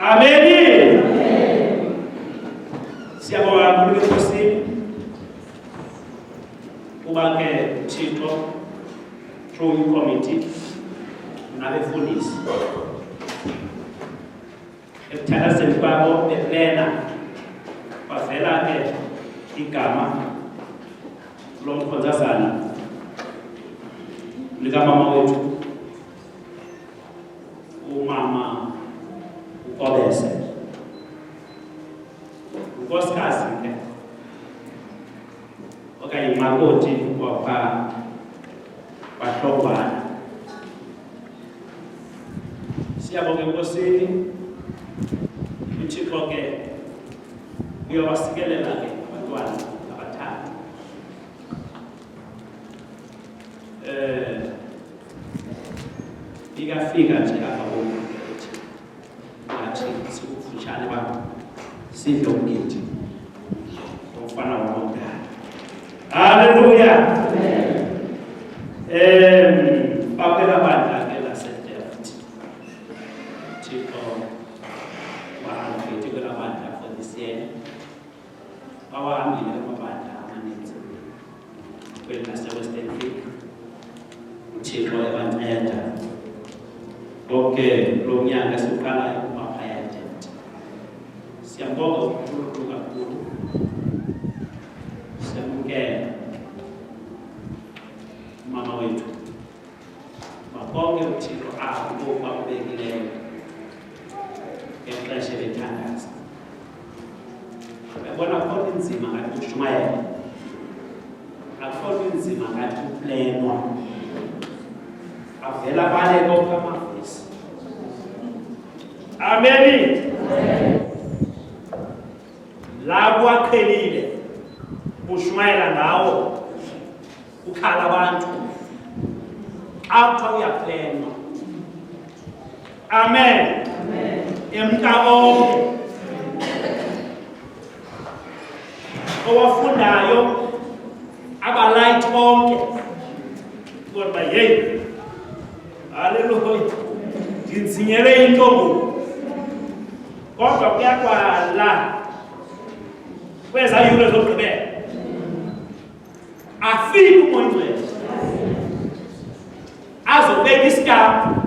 Amen. Siyabonga kakhulu enkosini kuba ke uThixo through committee nabefundisi ekuthakazeni kwabo beplena bavela ke igama lomkhonzazana likamama wethu umama uKobese unkosikazi ke okanye makoti wapha bahlongwana. Siyabonga enkosini uThixo ke uyawasikelela ke abantwana abathathu ikafika nje apha kuthi athi sikufutshane baba sidlo umgidi ofana womdala. Haleluya. Baphela bandla ke laseDelft Thixo wangiphethe kwela bandla for this year bawahambile amabandla amaninzi kweli lase-Western Cape uThixo ebanceda. Okay, lo nyaka siqalayo kumaphaya eDelft siyabonga uNkulunkulu kakhulu siyamkela mama wethu babonke uThixo abo bakubekileyo ngexesha lethandaza. Uyabona akukho inzima ngathi ukushumayela, akukho inzima ngathi uplenwa avela baleko phamavesi. Amen. La kwaqhelile ushumayela ngawo ukhala abantu apha uyaplenwa. Amen. Emntabonke owafundayo abalight bonke kodwa hey, haleluya, ndinzinyele intombi kodwa kuyakwala kweza yure zokugqibela afike uMoncwele azobeka isitampu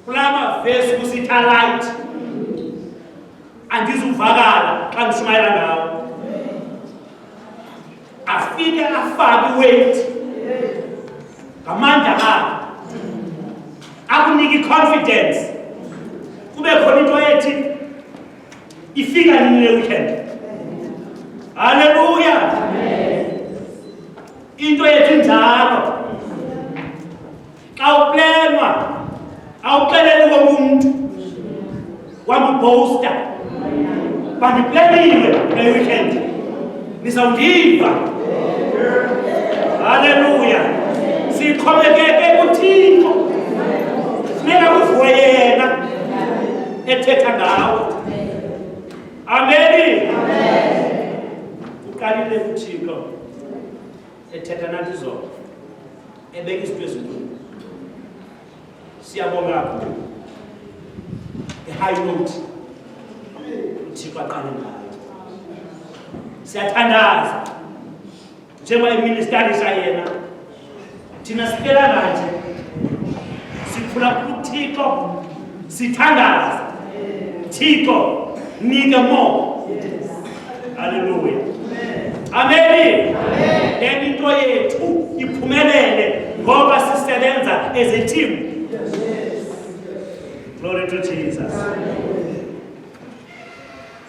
kulama vesi kusitha light andizuvakala xa ndishumayela ngawo. Afike afake weight ngamandla akhe akunike confidence kube khona into ethi ifika nini le weekend. Haleluya. Into ethi njalo xa uplenwa awuxeleli komuntu wambosta bandiplenile le weekend nizawundiva. Haleluya. Siqhubekeke kuThixo funeka uvuwe yena ethetha ngawe. Amen. Uqalile kuThixo ethetha nathi zona ebeka izinto ezinkulu. Siyabonga kakhulu high note uThixo aqale ngayo. Siyathandaza njengoba iministarisa yena thina sicela kanje sikhula kuThixo sithandaza Thixo nika more. Haleluya. Amen. Into yethu iphumelele ngoba sisebenza as a team. Glory to Jesus.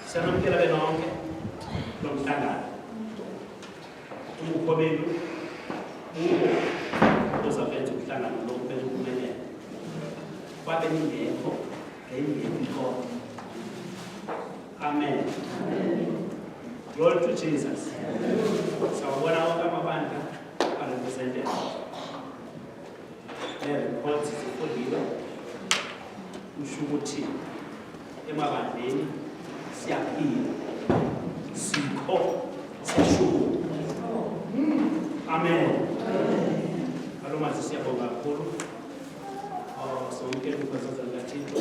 Sanamkela benonke lomhlangano umukho benu uzafenza ukuhlangana lokho bezuphumelela kwabe ningekho ngeyingekho. Amen. Glory to Jesus. Sawubona wonke amabandla arepresented. Reports zifundiwe usho ukuthi emabandleni siyaphila sikho siyashuka. Amen. Aloma siyabonga kakhulu sonke ukhosazana kaThixo.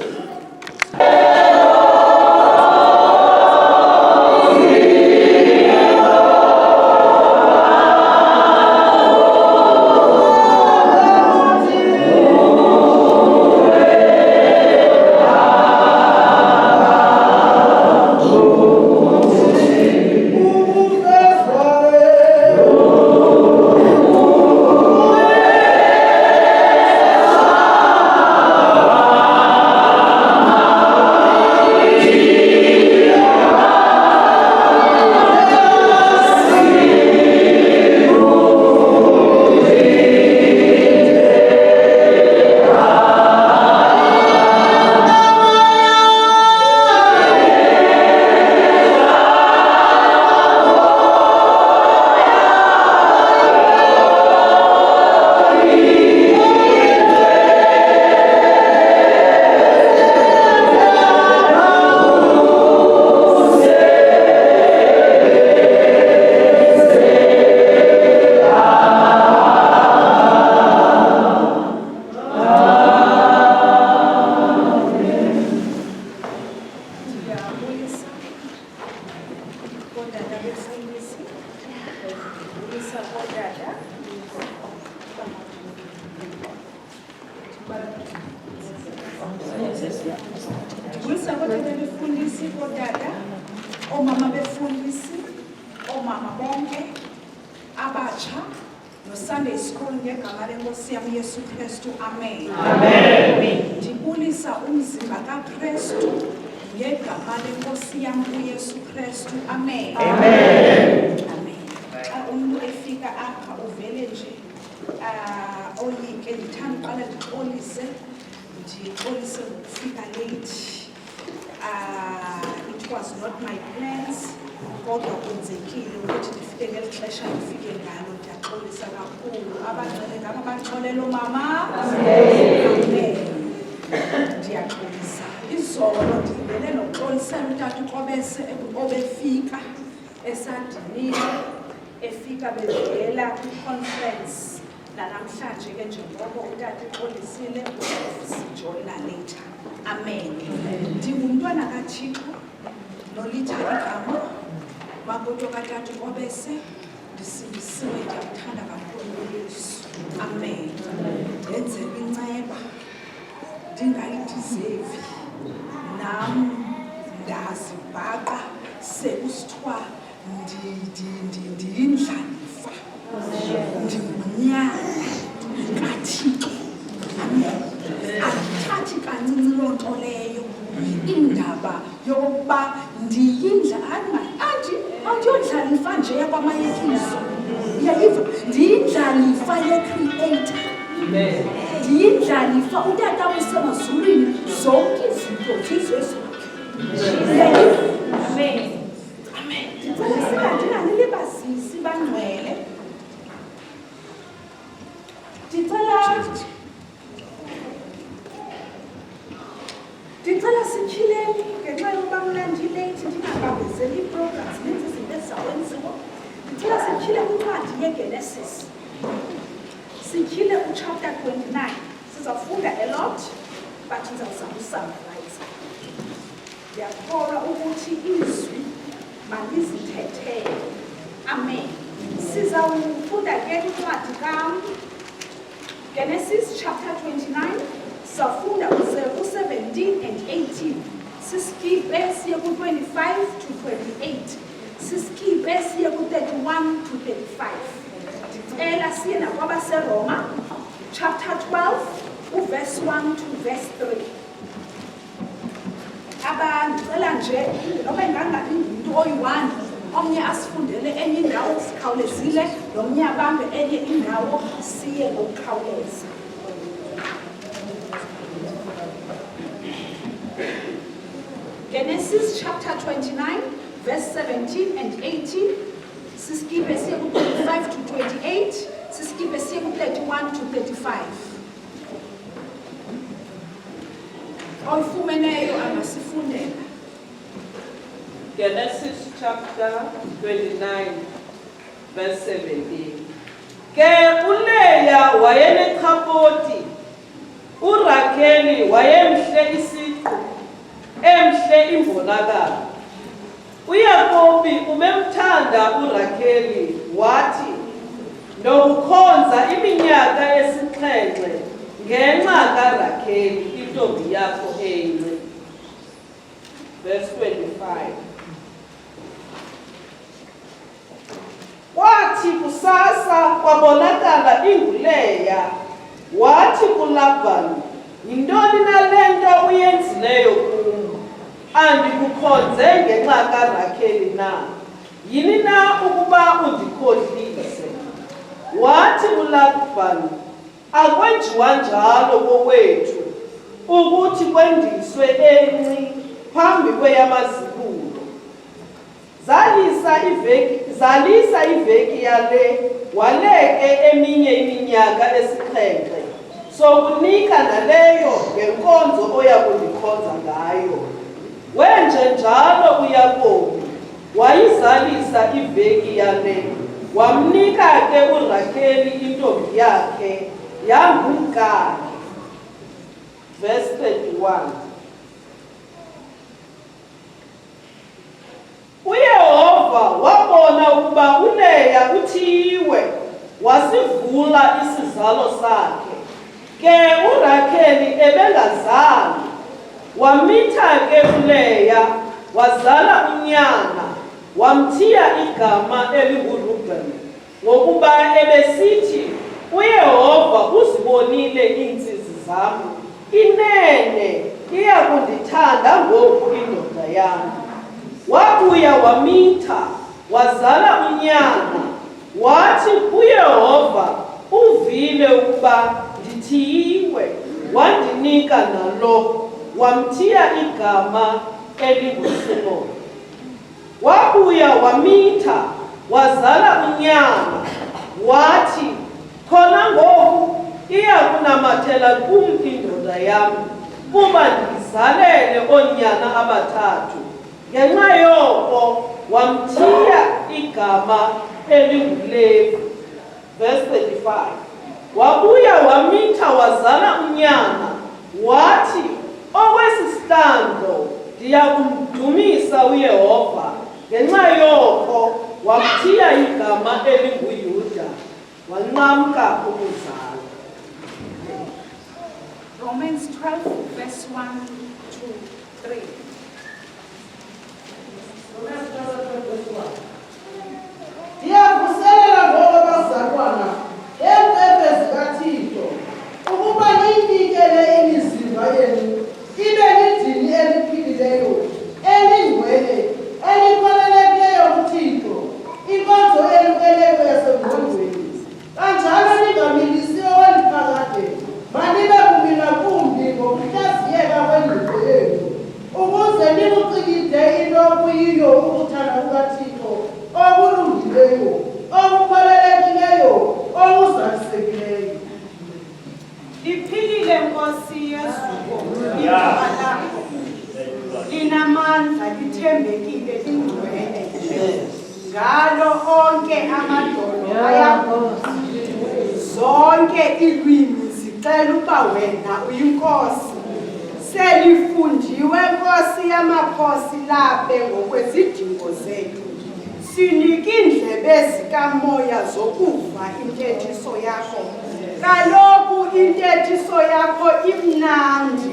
Ndibulisa kodwa befundisi kodada, omama befundisi, omama bonke, abatsha, no-Sunday school ngegama lenkosi yami Yesu Kristu, amen. Amen. Ndibulisa umzimba kaKristu ngegama lenkosi yami uYesu Kristu, amen. Amen. Amen. Xa umuntu efika apha uvele nje oyike, ndithanda uqala ndixolise ngokufika late. It was not my plans, kodwa kwenzekile ukuthi ndifike ngeli xesha ndifike ngalo. Ndiyaxolisa kakhulu. Abangcwele ngabo abanxolelo mama. Amen. Ndiyaxolisa. Izolo ndivele nokuxolisela utata uKobese obefika esadinile, efika bevela kwi-conference. Namhlanje ke njengoba utata uxolisile sijoyina later. Amen. Ndingumntwana kaThixo nolitha igama makoto katata uKobese, ndisindisiwe, ndiyakuthanda kakhulu uYesu. Amen. Ndenzelwe inceba ndingayidizevi, nam ndazibhaqa sekusithiwa ndiyindlalifa, ndingunyana kaThixo. Amen. Akuthathi kancinci loo nto leyo, indaba yokuba andiyondlalifa nje yakwamayekiso. Uyayiva? Ndiyindlalifa ye-Creator. Ndiyindlalifa utata usemazulwini, zonke izinto zizezakhe. Uyayiva? Amen. Amen. Ndinganilibazisi bangcwele. Ndicela sityhileni ngenxa yokuba mna ndilate ndingabambezeli ii-programs, nenze izinto ezizawwenziwa. Ndicela sityhile kwincwadi yeGenesis, sityhile uchapter 29. Sizawufunda a lot, but ndizawuzama usamrayiza. Ndiyakholwa ukuthi izwi malizithethele. Amen. Sizawufunda ke incwadi Genesis chapter 29. Safunda ku-17 and 18. Siskipe siye ku-25 to 28. Siskipe siye ku-31 to 35. Ndicela siye nakwabaseRoma chapter 12 verse 1 to verse 3. Ndicela nje noba ingangabi ngumntu oyi-1, omnye asifundele enye indawo sikhawulezile, nomnye abambe enye indawo siye ngokukhawuleza. Genesis chapter 29, verse 17 and 18. Siskipe siye ku-25 to 28. Siskipe siye ku-31 to 35. Oyifumeneyo angasifundela. Genesis chapter 29, verse 17. Ke uLeya wayenechapoti, uRakheli wayemhle isiqu, emhle imbonakalo. uYakobi umemthanda uRakheli, wathi nokukhonza iminyaka esixhenxe ngenxa kaRakheli intombi yakho enye. Verse 25. Kwathi kusasa kwabonakala inguLeya, wathi kuLabhani, yintoni na le nto uyenzileyo kum? Andikukhonze ngenxa kaRakheli na? Yini na ukuba undikhohlise? Wathi uLabhani, akwenziwa njalo kowethu, ukuthi kwendiswe enci phambi kweyamazibulo. Zalisa iveki yale, waleke eminye iminyaka esixhenxe, sokunika naleyo ngenkonzo oya kundikhonza ngayo. Wenje njalo uYakobi, wayizalisa iveki yale, wamnika ke uRakheli intombi yakhe yangumkakhe. Verse 31. uYehova wabona ukuba uLeya uthiyiwe, wasivula isizalo sakhe. Ke uRakheli ebengazali, Wamitha ke uLeya wazala unyana wamthiya igama elinguRubeni ngokuba ebesithi uYehova uzibonile iintsizi zam inene iya kundithanda ngoku indoda yam. Wabuya wamitha wazala unyana wathi uYehova uvile ukuba ndithiyiwe wandinika nalo wamthiya igama elinguSimoni. Wabuya wamitha wazala unyana wathi khona ngoku iya kunamathela kum indoda yam kuba ndizalele oonyana abathathu. Ngenxa yoko wamthiya igama elinguLevi. Verse 35. Wabuya wamitha wazala unyana wathi okwesihlandlo ndiya kumdumisa uYehova. Ngenxa yoko wamthiya igama elinguYuda wanqamka ukuzala. Romans 12, verse 1 to 3. Ndiyavuselela ngoko bazalwana eempepe zikaThixo ukuba niyinikele imizimba yenu ibe lidini eliphilileyo elingcwele elifanelekileyo kuThixo, inkonzo elukeleyo yasengqondweni. Kanjalo ningamilisi owaliphakade, manibe kumila kumbi ngokuhlaziyeka kwengqondo yenu, ukuze nikucikide into okuyiyo ukuthanda kukaThixo okulungileyo, okukholelekileyo, okuzalisekileyo. Iphilile Nkosi Yesu igama lakho. Linamandla lithembekile lingcwele. Ngalo onke amadolo ayakhosi. Zonke ilwimi zicela uba wena uyinkosi. Selifundiwe Nkosi yamakhosi labe ngokwezidingo zethu. Sinika indlebe zikamoya zokuva intethiso yakho. Kaloku intethiso yakho imnandi,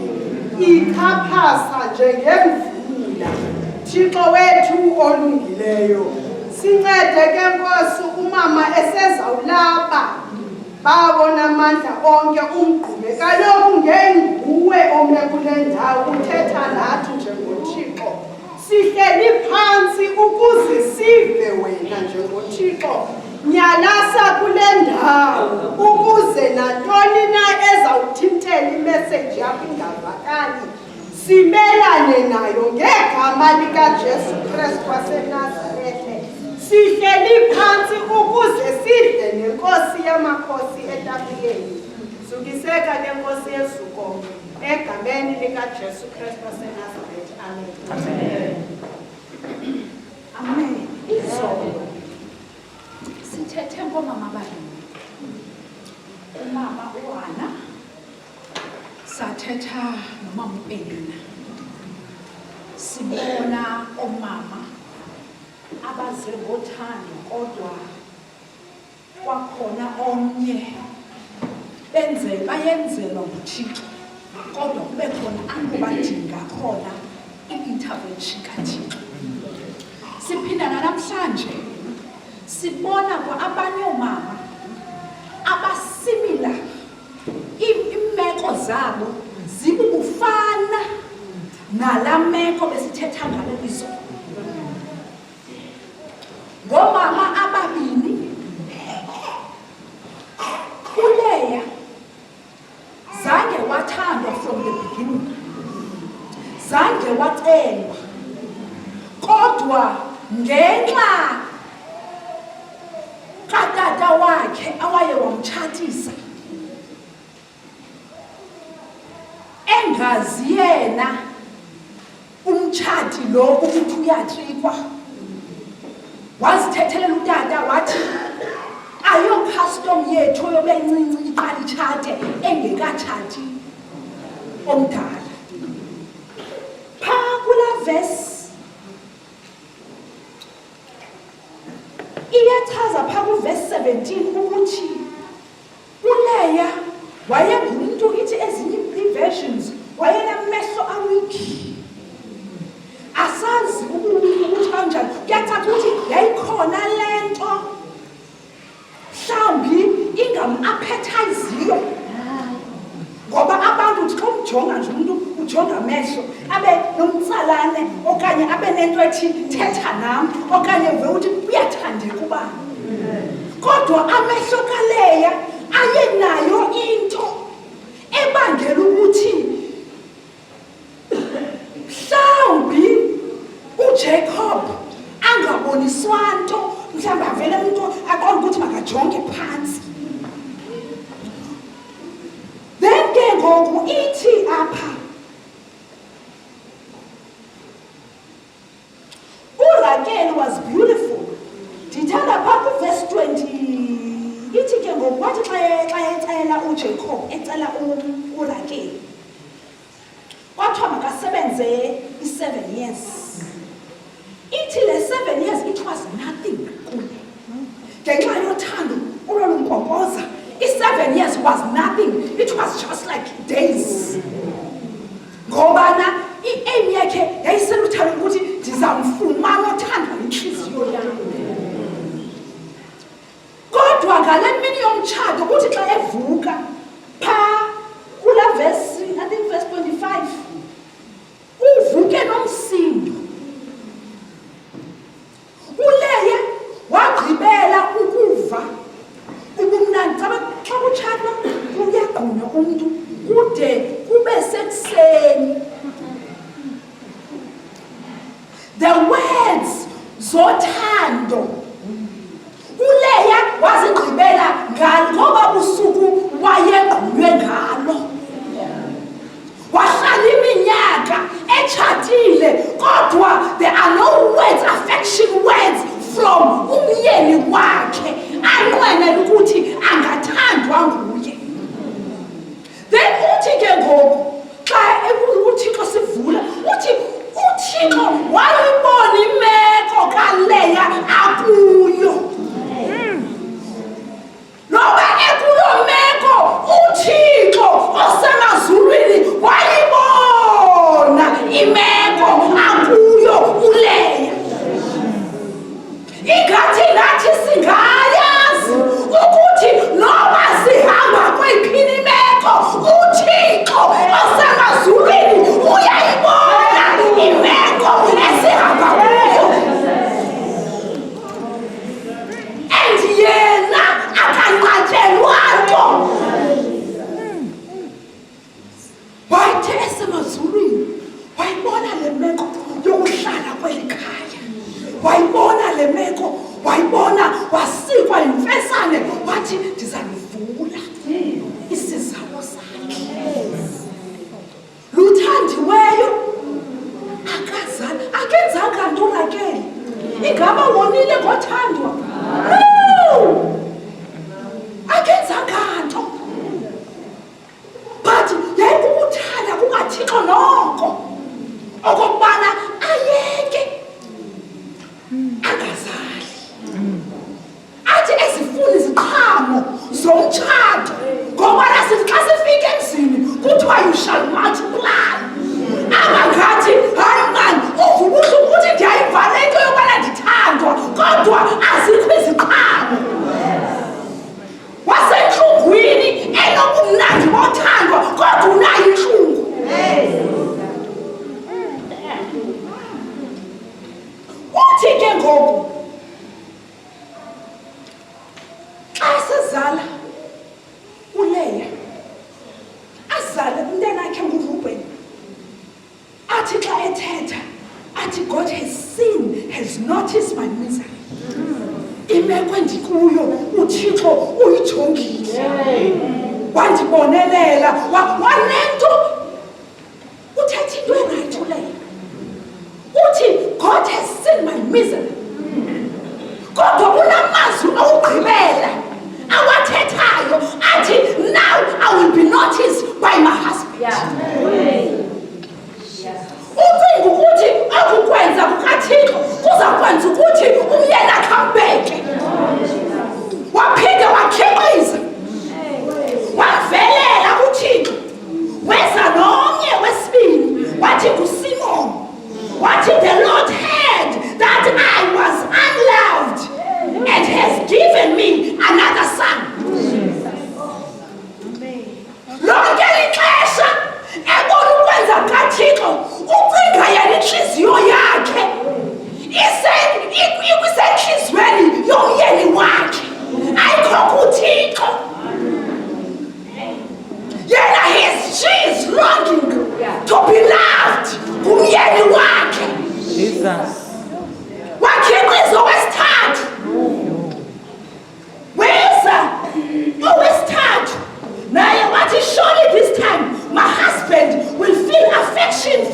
ichaphasa njengemvula. Thixo wethu olungileyo, sincede ke Nkosi umama esezawulapha bawona amandla onke umgqume. Kaloku ngenguwe ome kule ndawo uthetha nathi njengoThixo. Sihleli phansi ukuze sive wena njengoThixo. Nyalasa kule ndawo ukuze nantoni na ezawuthintela imeseji yakho ingavakali simelane nayo ngegama likaJesu Kristu waseNazaretha. Sihleli phansi ukuze sidle nenkosi yamakhosi etafileni. Sukiseka ke Nkosi Yesuko egameni likaJesu Kristu waseNazaretha. Amen. Amen. Izolo sithethe ngomama ababini. Umama uHana, sathetha nomama uPenina. Sibona omama abaze ngothando kodwa kwakhona omnye bayenzelwa nguThixo kodwa kube khona abo badinga khona i-intervention kaThixo. Siphinda namhlanje sibona abanye omama abasimila imeko zabo zibufana nala meko besithetha ngalo izolo. Ngomama ababini, uLeya zange wathandwa from the beginning, zange wacelwa, kodwa ngenxa katata wakhe awaye wamtshatisa engazi yena umtshati lo ukuthi uyatrikwa, wazitethelela utata wathi ayo custom yethu yobe ncinci iqala itshate engekatshati omdala. Phaa kula verse iyachaza phaa kuverse 17 ukuthi uLeya wayengumuntu, ithi ezinye i-versions wayenamehlo awikhi abe nomtsalane okanye abe nento ethi thetha nam okanye ve uthi uyathandeka ubani. Kodwa amehlo kaLeya ayenayo into ebangela ukuthi mhlawumbi uJacob angaboniswa nto, mhlawumbi avele umuntu aqonda ukuthi makajonge phansi. Then ke ngoku ithi apha uRachel was beautiful. Ndithanda phaa verse 20 ithi ke ngoku wathi xa ecela uJacob ecela uRachel kwathiwa makasebenze i-7 years. Ithi le 7 years it was nothing kuye. Ngenxa yothando olwalumkhomboza, i-7 years was nothing. It was just like days. Ngobana i-aim yakhe yayiseluthando ukuthi ndizamfumana othandwa yinhliziyo yami. Kodwa ngale mini yomtshato kuthi xa evuka phaa kula verse, I think verse 25, uvuke nomsindo. uLeya wagqibela ukuva ubumnandi. Xa kutshatwa kuyagqunywa umuntu kude kube sekuseni. The words zothando uLeya wazigqibela ngalo ngoba usuku wayegqunywe ngalo. Wahlala iminyaka etshatile kodwa there are no words, affection words from umyeni wakhe anqwenela ukuthi angathandwa nguye. Then uthi ke ngoku xa uThixo sivula uthi uThixo wayibona imeko kaLeya akuyo. Noba ekulo meko uThixo osemazulwini wayibona imeko akuyo uLeya. Ingathi nathi singayazi ukuthi noba sihamba kweyiphi imeko uThixo osemazulwini uyayibona imeko esihamba kuyo. And yena akanqatshelwa nto. Wayithe esemazulwini wayibona le meko yokuhlala kweli khaya, wayibona le meko, wayibona wasikwa yimfesane, wathi ndizalivula isizalo sakhe. Luthandiweyo akenzanga nto uRachel. Ingaba wonile ngothandwa? No! Akenzanga nto. But yayikukuthanda kukaThixo noko okokubana ayeke angazali. Athi ezifuna iziqhamo zomtshato ngoba nasithi xa sifika emzini kuthiwa you shall multiply. Abangathi hayi mani uvubuhle ukuthi ndiyayivala into yobana ndithandwa kodwa azikho iziqhamo. Wasentlungwini enobumnandi bothandwa kodwa unayo intlungu. Uthi ke ngoku xa sezala uLeya azale umntanakhe nguRubeni, athi xa ethetha athi God has seen, has noticed my misery. Imeko endikuyo uThixo uyijongile, wandibonelela, wanento uthetha into erayithi uLeya. Uthi God has seen my misery. Kodwa unamazwi awugqibela awathethayo athi now I will be noticed by my husband. Ucinga ukuthi akukwenza kukaThixo kuzakwenza ukuthi umyeni akhambeke. Waphinde wakhiqiza wavelela kuThixo, wenza nomnye wesibini wathi nguSimoni, wathi the Lord heard that I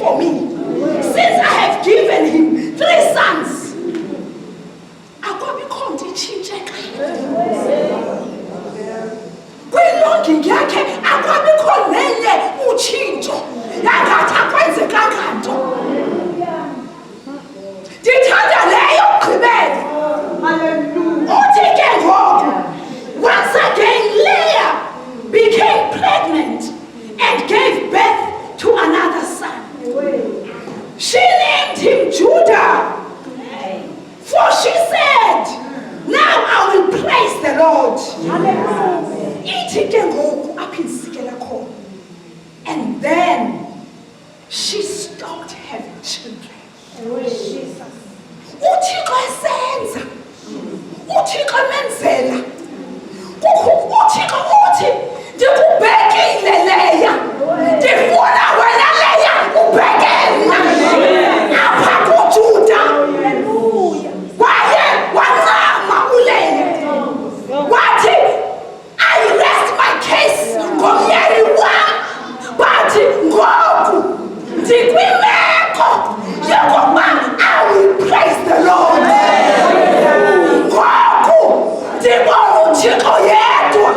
for me. Since I have given him 3 sons. Akwabikho nditshintsheka. Kwilonging yakhe akwabikho nenye utshintsho. Yangathi akwenzekanga nto. Ndithanda leyo gqibela. Uthi ke ngoku, once again Leah became pregnant and gave birth to another son. She named him Judah, for she said, now I will praise the Lord. Ithi ke ngoku apha insikela khona. And then she stopped having children. uThixo esenza, uThixo emenzela, uThixo uthi ndikubhekile Leya, ndifuna wena Leya ubheke mna apha kuJuda. Waye wancama uLeya wathi I rest my case ngomyeni wam, but ngoku ndikwimeko yokuba I will praise the Lord. Ngoku ndibona uThixo yedwa,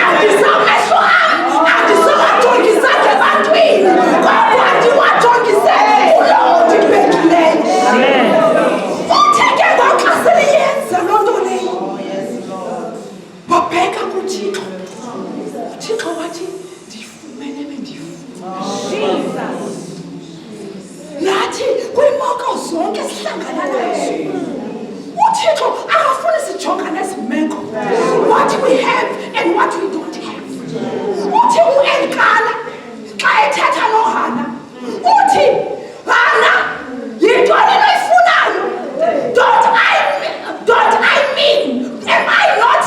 andizamehlo am andizawajongisa ebantwini, kodwa ndiwajongise kulo ndibhekileyo. Uthe ke ngoku xa seliyenza loo nto leyo wabheka kuThixo. uThixo wathi ndifumene bendifuna. Nathi kwiimeko zonke sihlangana nazo, uThixo akafuni sijongane nezimeko, what we have and what we don't have. Uthi uElkana xa ethetha noHana uthi, Hana, yintoni noyifunayo? Don't I mean, am I not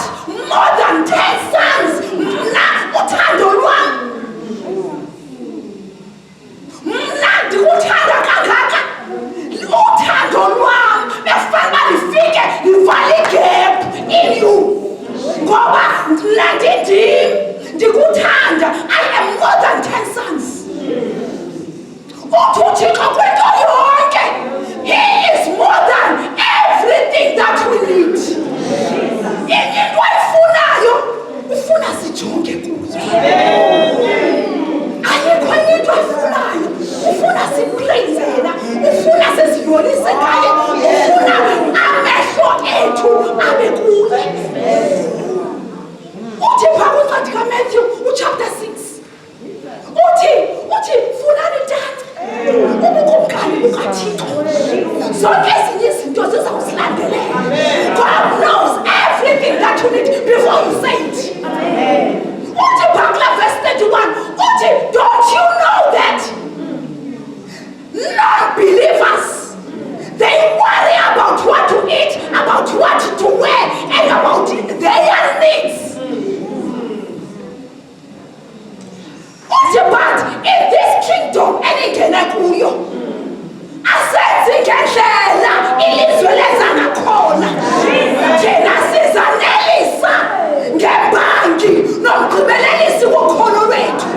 more than 10 sons? Mna uthando lwam, mna ndikuthanda kangaka. Uthando lwam bekufanele lifike livale igap in you, ngoba mna ndikuthanda. I am more than 10 sons. Uthi uThixo kwinto yonke, he is more than everything that we need. Into ayifunayo ufuna sijonge kuzo. Ayikho enye into ayifunayo ufuna sipraise yena, ufuna siziyolise ngaye, ufuna amehlo ethu abe kuye. Uthi phaa kwincwadi kaMatthew chapter 6 uthi funani tata ubukumkani bukaThixo, zonke ezinye izinto zizawusilandelela. God knows everything that you need before you say it. Uthi phaa kula verse 31 uthi, don't you know that non-believers, they worry about what to eat, about what to wear, and about their needs? But in this kingdom eningena kuyo asenzi ngendlela ilizwe leza ngakhona. Thina sizanelisa ngembangi nomgqibelelisi wokholo lwethu.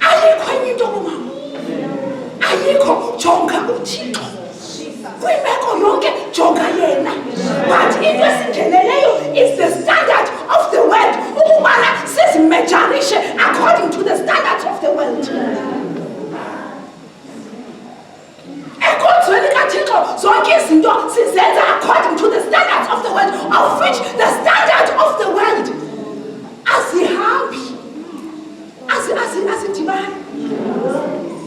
Ayikho enye into kumama, ayikho. Jonga uThixo kwimeko yonke, jonga yena. But into esingeneleyo is the standard of the world, ukubana sizimejarishe according to the standards of the world. Enkonzweni kaThixo zonke izinto sizenza according to the standards of the world, of which the standard of the world azihambi, azidibani.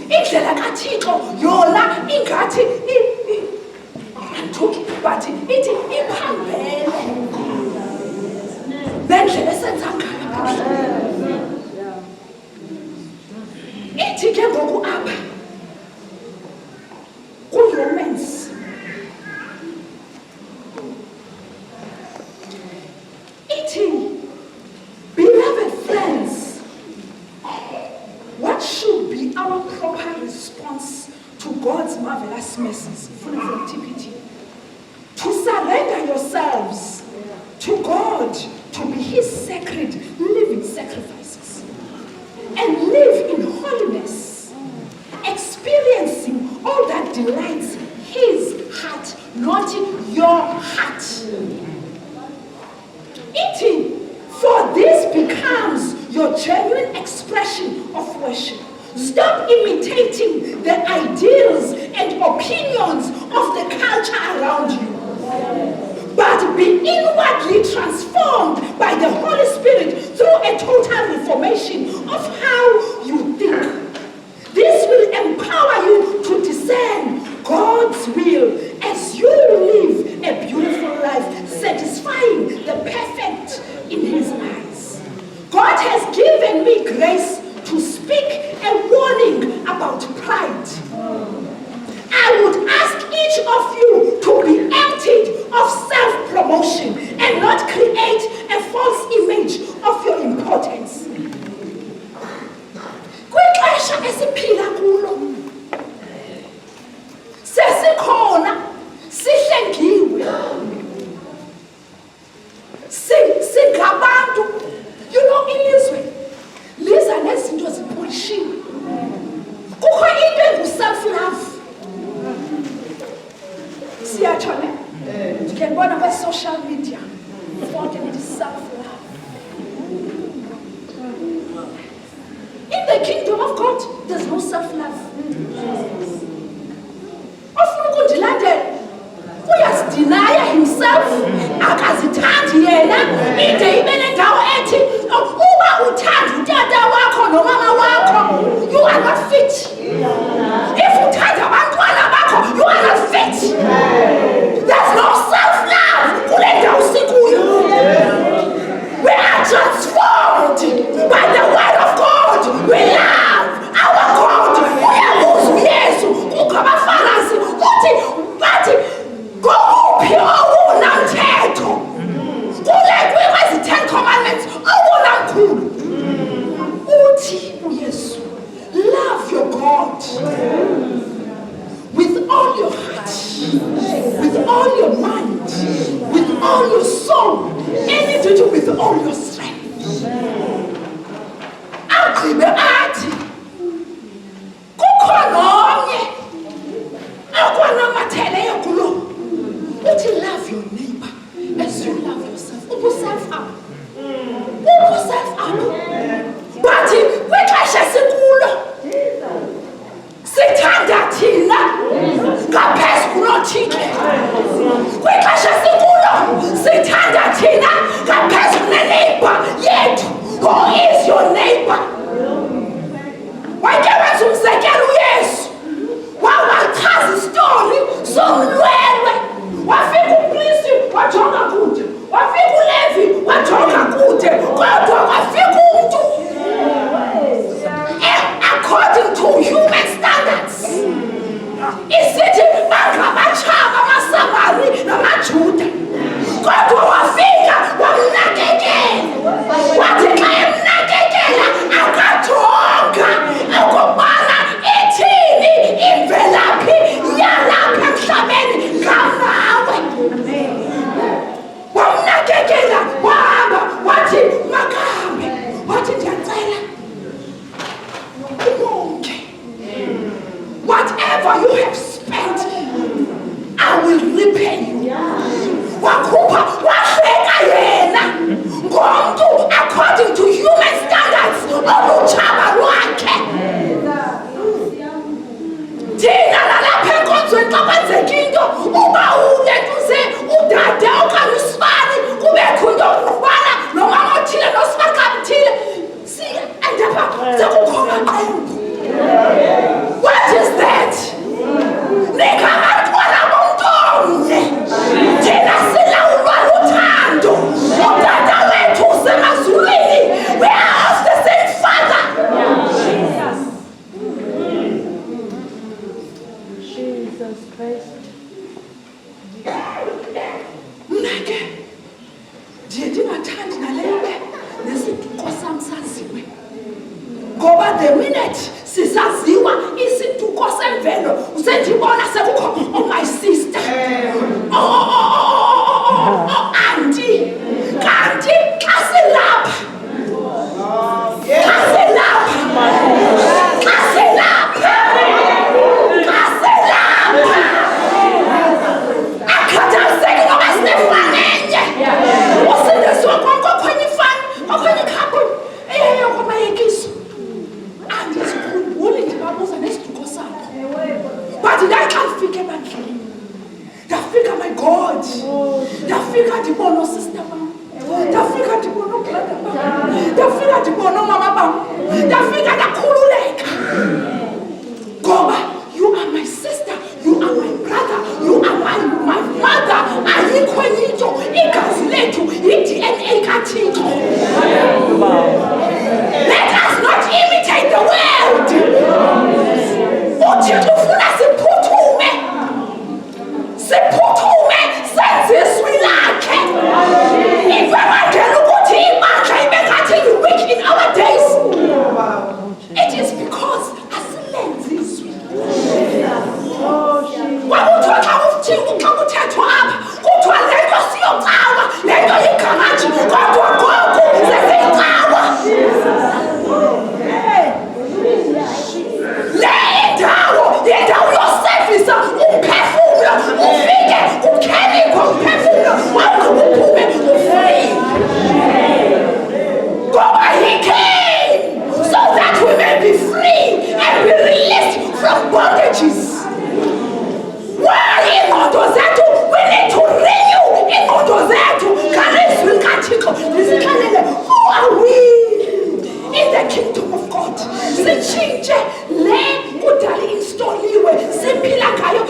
Indlela kaThixo yona ingathi anthuki, but ithi iphambene nendlela esenza ngayo. Ithi ke ngoku apha kuRomans ithi, beloved friends, what should be our proper response to God's marvelous mercies? From TPT. To surrender yourselves to God, to be his sacred living sacrifices, and live delights his heart, not your heart. Eating, for this becomes your genuine expression of worship. Stop imitating the ideals and opinions of the culture around you, but be inwardly transformed by the Holy Spirit through a total reformation of how you think. This will empower you to discern God's will as you live a beautiful life, satisfying the perfect in His eyes. God has given me grace to speak a warning about pride. I would ask each of you to be emptied of self-promotion and not create a false image of your importance. Kwixesha esiphila kulo, sesikhona, sihlengiwe, singabantu. You know, ilizwe liza nezinto zipolishiwe. Kukho into engu-self-love. Siyatsho ne? Ndikubona kwi-social media. Forget it is self-love. In the kingdom of God, there's no self-love. Ofuna ukundilandela, uyasidinaya himself, akazithandi yena, ide ibe nendawo ethi uba uthanda utata wakho nomama wakho, you are not fit. If uthanda abantwana bakho, you are not fit. There's no self-love kule ndawo sikuyo. We are transformed by the word of God. We love our God. Uyabuza uYesu kungabafakazi uthi bathi ngokuphi owunamthetho kule kwezi 10 commandments owunamkhulu. Uthi uYesu, love your God with all your heart, with all your mind, with all your soul, and to do with all your strength. Agqibe athi kukho nomnye akwanamateleyo kulo, uthi love your neighbor as you love yourself. Ubu-self up. Ubu-self up. But kwixesha sikulo, sithanda thina ngaphezu kunothixo. Kwixesha sikulo, sithanda thina ngaphezu kuneneighbor yethu. Who is your neighbor? Wake wenza umzekelo uYesu, wachaza istori somlwelwe, wafika umprisi wajonga kude, wafika uLevi wajonga kude, kodwa kwafika umuntu according to human standards. Isithi bangabatshaba amaSamari namaJuda, kodwa wafika wamnakekela. Wathi xa emnakekela akajonga ukubana ithini imvelaphi yalapha emhlabeni ngamawe. Wamnakekela, wahamba, wathi makahambe, wathi ndiyacela umonge. Whatever you have spent, I will repay you. Wakhupha, wahleka yena ngomntu according to human standards olutshaba lwakhe. Thina nalapha enkonzweni xa kwenzeka into, uba ulentuze udade okanye usibani, kubekho into okubana nomama othile nosibani xa buthile, endapha sekukho maqembu. What is that? Nikabantwana bomntu omnye. Thina silawulwa luthando. Utata wethu usemazulwini. We are of the same Father. Jesus Christ. Mna ke ndiye ndingathandi naleyo nesiduko sam saziwe. Ngoba the minute sisaziwa isiduko semvelo, usendibona sekukho oh my sister, auntie. Kanti xa silapha, xa silapha ndafika ebandleni, ndafika my God, ndafika ndibona oosister bam, ndafika ndibona obrother bam, ndafika ndibona omama bam, ndafika ndakhululeka. Ngoba you are my sister, you are my brother, you are my mother. Ayikho into igazi lethu i-DNA kaThixo. Let us not imitate the world. uThixo ufuna siphuthume senze izwi lakhe. Ivangeli ukuthi ibandla ibe ngathi yi-weak in our days. It is because asilenzi izwi. Kwakuthiwa xa kuthethwa apha kuthiwa le nto siyocawa, le nto yigaraji, kodwa ngoku sesiyicawa. Le indawo yosevisa umphefumlo, ufike ukhelikwa umphefumlo wakho uphume ufree. Ngoba he came so that we may be free and be released from bondages. We need to renew ingqondo zethu ngalizwi likaThixo. Lisikalele, who are we in the kingdom of God? Sitshintshe le kudala instaliwe, siphila ngayo,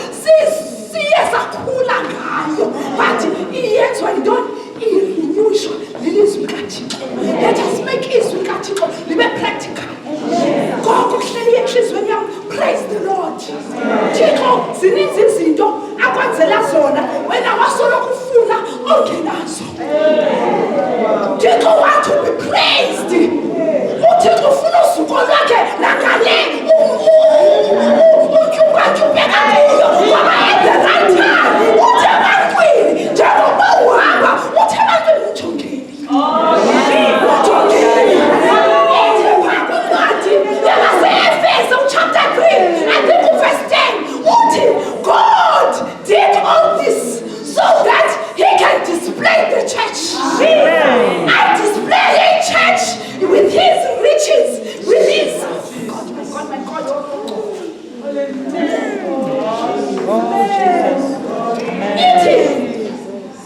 siye sakhula ngayo, but iyenzwa yintoni? Irenewishwa lilizwi likaThixo. Let us make izwi likaThixo libe practical. Ngoko kuhleli enhliziyweni yami, praise the Lord. Thixo zininzi izinto akwenzela zona wena wasoloko ufuna ongenazo. Thixo want to be praised. uThixo ufuna usuku lwakhe nangale utyumbatyumbeka kuyo, ngoba at the right time uthi ebantwini njengoba uhamba uthi ebantwini mjongeni. Chapter 3, I think verse 10, God did all this so that he can display the church. And display a church with his riches, with his my God.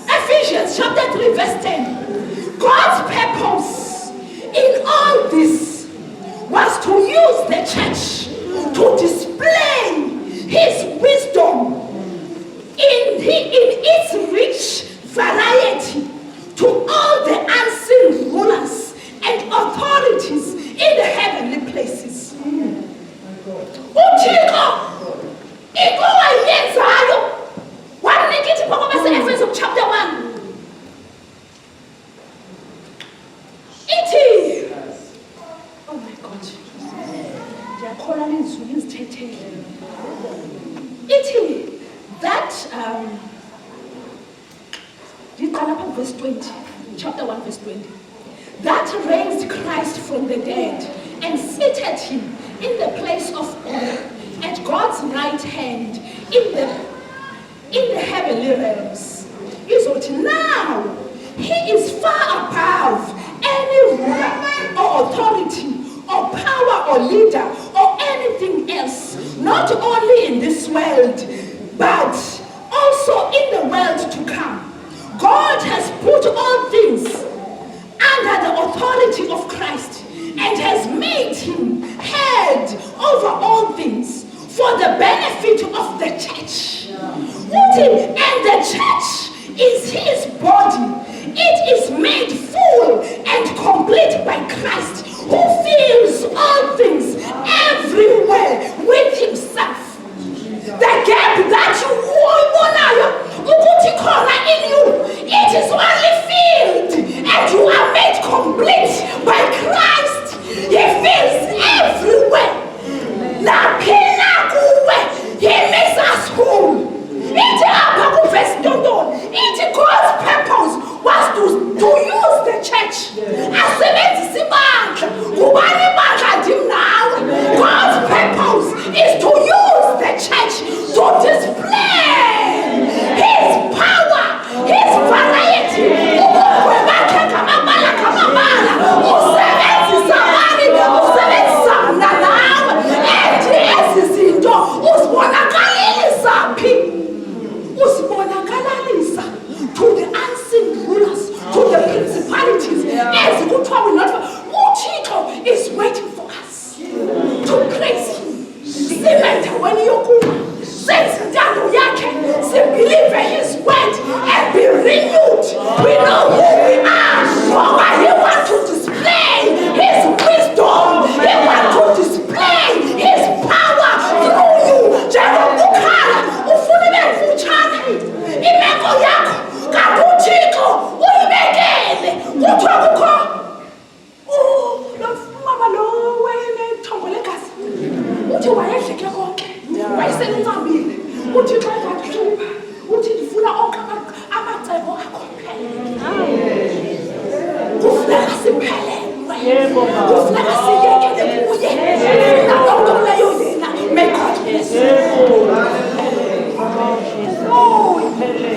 Ephesians chapter 3 verse 10. God's purpose in all this was to use the church to display his wisdom in its rich variety to all the unseen rulers and authorities in the heavenly places. uThixo into ayenzayo wanikithi Kobese Ephesians chapter 1 ithi, oh my God, ndiyakholwa lizwi lizithethele. Ithi that ndiqala pha verse 20, chapter 1 verse 20, that raised Christ from the dead and seated him in the place of honor at God's right hand in the heavenly realms. Izothi now he is far above any ruler or authority or power or leader or anything else, not only in this world but also in the world to come. God has put all things under the authority of Christ and has made him head over all things for the benefit of the church. And the church is his body. It is made full and complete by Christ, who fills all things everywhere with himself. The gap that you in you, it is only filled and you are made complete by Christ. He fills everywhere. He makes us whole. It verse 2. It God's Yebo, Baba. Ufuna siyekele kuye. Nakonqoleyo yena. May God bless you. Yebo. Oh, Jesus. Oh, Pele.